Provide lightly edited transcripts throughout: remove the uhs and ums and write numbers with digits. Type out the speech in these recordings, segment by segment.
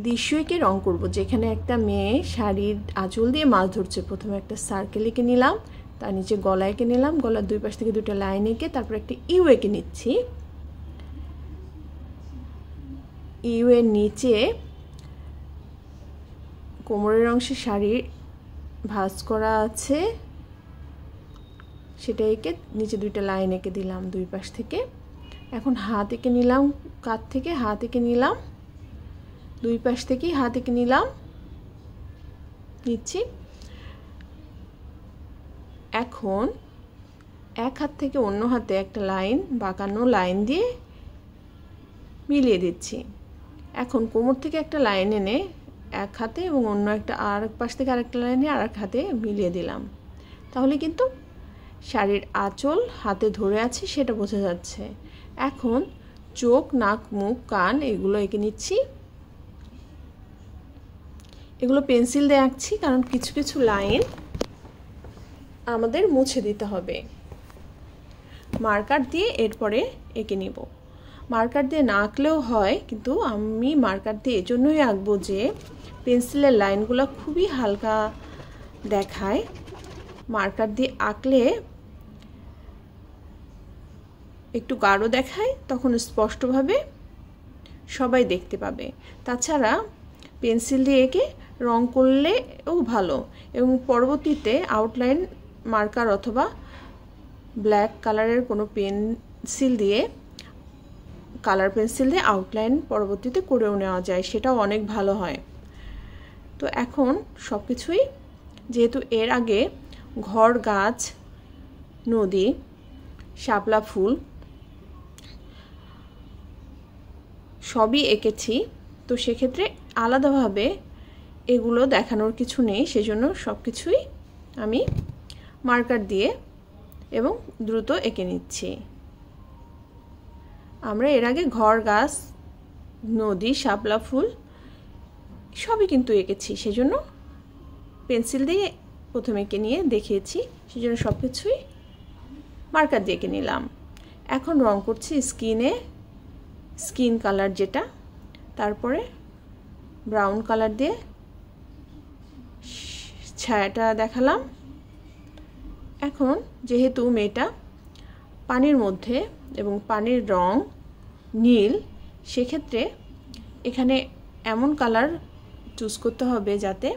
দৃশ্য এঁকে রং করব। যেখানে একটা মেয়ে শাড়ির আঁচল দিয়ে মাছ ধরছে, প্রথমে একটা সার্কেল এঁকে নিলাম, তার নিচে গলা এঁকে নিলাম, গলার দুই পাশ থেকে দুটো লাইন এঁকে তারপর একটা ইউ এঁকে নিচ্ছি। ইউ এর নিচে কোমরের অংশে শাড়ি ভাঁজ করা আছে, সেটা এঁকে নিচে দুইটা লাইন এঁকে দিলাম দুই পাশ থেকে। এখন হাত এঁকে নিলাম, কাঁধ থেকে হাত এঁকে নিলাম, দুই পাশ থেকেই হাত এঁকে নিচ্ছি। এখন এক হাত থেকে অন্য হাতে একটা লাইন, বাঁকানো লাইন দিয়ে মিলিয়ে দিচ্ছি। এখন কোমর থেকে একটা লাইন এনে এক হাতে এবং অন্য একটা আর পাশ থেকে আরেকটা লাইনে আর এক হাতে মিলিয়ে দিলাম। তাহলে কিন্তু শাড়ির আঁচল হাতে ধরে আছে সেটা বোঝা যাচ্ছে। এখন চোখ, নাক, মুখ, কান এগুলো এঁকে নিচ্ছি। এগুলো পেন্সিল দিয়ে আঁকছি, কারণ কিছু কিছু লাইন আমাদের মুছে দিতে হবে। মার্কার দিয়ে এরপরে এঁকে নিব। মার্কার দিয়ে না আঁকলেও হয়, কিন্তু আমি মার্কার দিয়ে এজন্যই আঁকবো যে পেন্সিলের লাইনগুলো খুবই হালকা দেখায়। মার্কার দিয়ে আঁকলে একটু গাঢ় দেখায়, তখন স্পষ্টভাবে সবাই দেখতে পাবে। তাছাড়া পেন্সিল দিয়ে এঁকে রং করলেও ভালো, এবং পরবর্তীতে আউটলাইন মার্কার অথবা ব্ল্যাক কালারের কোনো পেন্সিল দিয়ে, কালার পেন্সিল দিয়ে আউটলাইন পরবর্তীতে করেও নেওয়া যায়, সেটাও অনেক ভালো হয়। তো এখন সব কিছুই, যেহেতু এর আগে ঘর, গাছ, নদী, শাপলা ফুল সবই এঁকেছি, তো সেক্ষেত্রে আলাদাভাবে এগুলো দেখানোর কিছু নেই, সেজন্য সব কিছুই আমি মার্কার দিয়ে এবং দ্রুত এঁকে নিচ্ছি। আমরা এর আগে ঘর, গাছ, নদী, শাপলা ফুল সবই কিন্তু এঁকেছি, সেজন্য পেন্সিল দিয়ে প্রথমে এঁকে নিয়ে দেখিয়েছি, সেজন্য সব কিছুই মার্কার দিয়ে এঁকে নিলাম। এখন রং করছি স্কিন কালার যেটা, তারপরে ব্রাউন কালার দিয়ে ছায়াটা দেখালাম। এখন যেহেতু মেয়েটা পানির মধ্যে এবং পানির রং নীল, সেক্ষেত্রে এখানে এমন কালার চুজ করতে হবে যাতে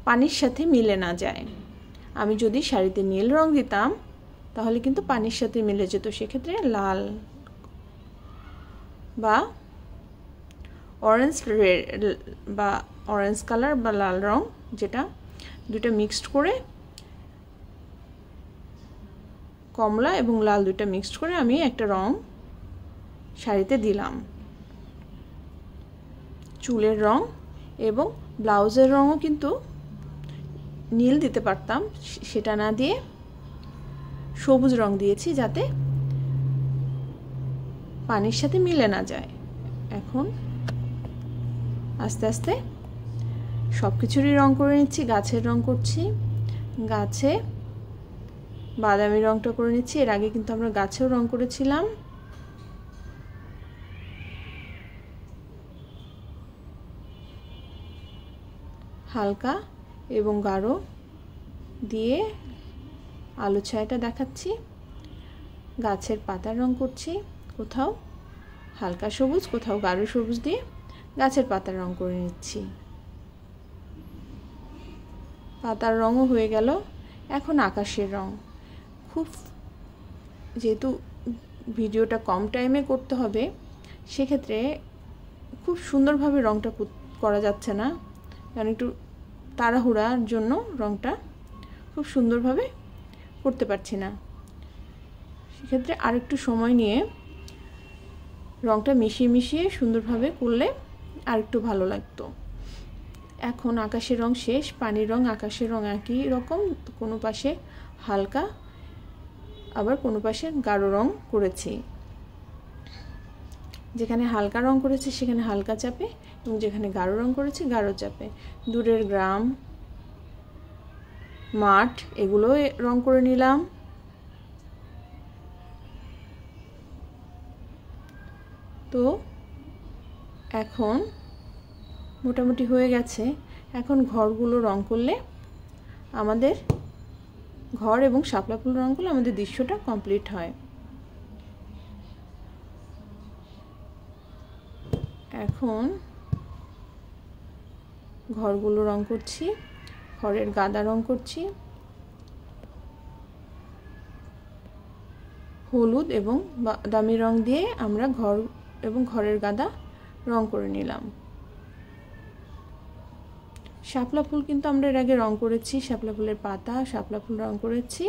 পানির সাথে মিলে না যায়। আমি যদি শাড়িতে নীল রং দিতাম তাহলে কিন্তু পানির সাথে মিলে যেত, সেক্ষেত্রে লাল বা অরেঞ্জ রেড বা অরেঞ্জ কালার বা লাল রং, যেটা দুটো মিক্সড করে, কমলা এবং লাল দুটো মিক্সড করে আমি একটা রং শাড়িতে দিলাম। চুলের রং এবং ব্লাউজের রঙও কিন্তু নীল দিতে পারতাম, সেটা না দিয়ে সবুজ রং দিয়েছি যাতে পানির সাথে মিলে না যায়। এখন আস্তে আস্তে সব কিছুরই রং করে নিচ্ছি। গাছের রং করছি, গাছে বাদামি রংটা করে নিচ্ছি। এর আগে কিন্তু আমরা গাছেও রং করেছিলাম। হালকা এবং গাঢ় দিয়ে আলো ছায়াটা দেখাচ্ছি। গাছের পাতার রং করছি, কোথাও হালকা সবুজ, কোথাও গাঢ় সবুজ দিয়ে গাছের পাতার রং করে নিচ্ছি। পাতার রঙও হয়ে গেল। এখন আকাশের রং, যেহেতু ভিডিওটা কম টাইমে করতে হবে, সেক্ষেত্রে খুব সুন্দরভাবে রংটা করা যাচ্ছে না, কারণ একটু তাড়াহুড়ার জন্য রংটা খুব সুন্দরভাবে করতে পারছি না। সেক্ষেত্রে আরেকটু সময় নিয়ে রংটা মিশিয়ে সুন্দরভাবে করলে আরেকটু ভালো লাগতো। এখন আকাশের রং শেষ, পানির রং, আকাশের রং একই রকম, কোনো পাশে হালকা আবার কোনো পাশে গাঢ় রং করেছি। যেখানে হালকা রং করেছি সেখানে হালকা চাপে, এবং যেখানে গাঢ় রং করেছি গাঢ় চাপে। দূরের গ্রাম, মাঠ এগুলো রং করে নিলাম। তো এখন মোটামুটি হয়ে গেছে। এখন ঘরগুলো রং করলে আমাদের ঘর এবং শাপলা ফুল রং করলে আমাদের দৃশ্যটা কমপ্লিট হয়। এখন ঘরগুলো রং করছি, ঘরের গাদা রং করছি, হলুদ এবং বাদামি রং দিয়ে আমরা ঘর এবং ঘরের গাদা রং করে নিলাম। শাপলা ফুল কিন্তু আমরা এর আগে রং করেছি, শাপলা ফুলের পাতা, শাপলা ফুল রং করেছি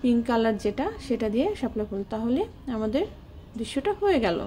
পিঙ্ক কালার যেটা, সেটা দিয়ে শাপলা ফুল। তাহলে আমাদের দৃশ্যটা হয়ে গেল।